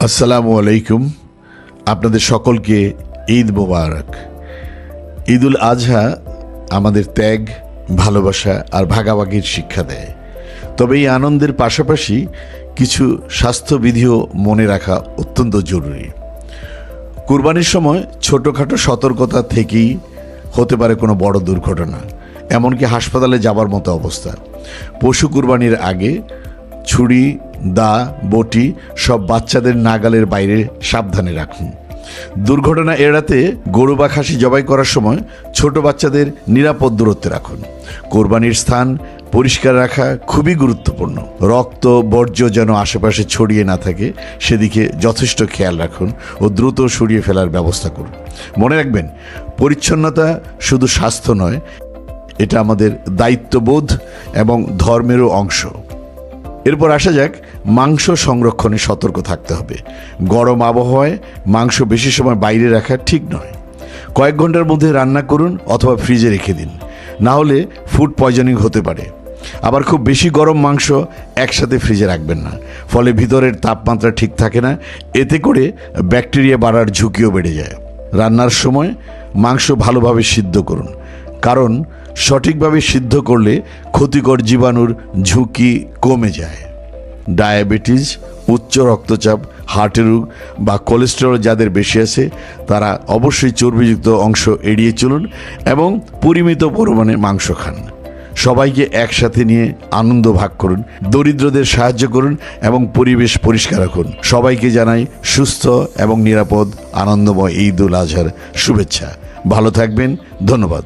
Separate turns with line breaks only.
আসসালামু আলাইকুম। আপনাদের সকলকে ঈদ মোবারক। ঈদুল আজহা আমাদের ত্যাগ, ভালোবাসা আর ভাগাভাগির শিক্ষা দেয়। তবে এই আনন্দের পাশাপাশি কিছু স্বাস্থ্যবিধিও মনে রাখা অত্যন্ত জরুরি। কুরবানির সময় ছোটোখাটো সতর্কতা থেকেই হতে পারে কোনো বড় দুর্ঘটনা, এমনকি হাসপাতালে যাবার মতো অবস্থা। পশু কুরবানির আগে ছুরি, দা, বটি সব বাচ্চাদের নাগালের বাইরে সাবধানে রাখুন। দুর্ঘটনা এড়াতে গরু বা খাসি জবাই করার সময় ছোট বাচ্চাদের নিরাপদ দূরত্বে রাখুন। কোরবানির স্থান পরিষ্কার রাখা খুবই গুরুত্বপূর্ণ। রক্ত, বর্জ্য যেন আশেপাশে ছড়িয়ে না থাকে সেদিকে যথেষ্ট খেয়াল রাখুন ও দ্রুত সরিয়ে ফেলার ব্যবস্থা করুন। মনে রাখবেন, পরিচ্ছন্নতা শুধু স্বাস্থ্য নয়, এটা আমাদের দায়িত্ববোধ এবং ধর্মেরও অংশ। এরপর আসা যাক, মাংস সংরক্ষণে সতর্ক থাকতে হবে। গরম আবহাওয়ায় মাংস বেশি সময় বাইরে রাখা ঠিক নয়। কয়েক ঘন্টার মধ্যে রান্না করুন অথবা ফ্রিজে রেখে দিন, না হলে ফুড পয়জনিং হতে পারে। আবার খুব বেশি গরম মাংস একসাথে ফ্রিজে রাখবেন না, ফলে ভিতরের তাপমাত্রা ঠিক থাকে না, এতে করে ব্যাকটেরিয়া বাড়ার ঝুঁকিও বেড়ে যায়। রান্নার সময় মাংস ভালোভাবে সিদ্ধ করুন, কারণ সঠিকভাবে সিদ্ধ করলে ক্ষতিকর জীবাণুর ঝুঁকি কমে যায়। ডায়াবেটিস, উচ্চ রক্তচাপ, হার্টের রোগ বা কোলেস্টেরল যাদের বেশি আছে তারা অবশ্যই চর্বিযুক্ত অংশ এড়িয়ে চলুন এবং পরিমিত পরিমাণে মাংস খান। সবাইকে একসাথে নিয়ে আনন্দ ভাগ করুন, দরিদ্রদের সাহায্য করুন এবং পরিবেশ পরিষ্কার রাখুন। সবাইকে জানাই সুস্থ এবং নিরাপদ আনন্দময় ঈদ উল আজহার শুভেচ্ছা। ভালো থাকবেন। ধন্যবাদ।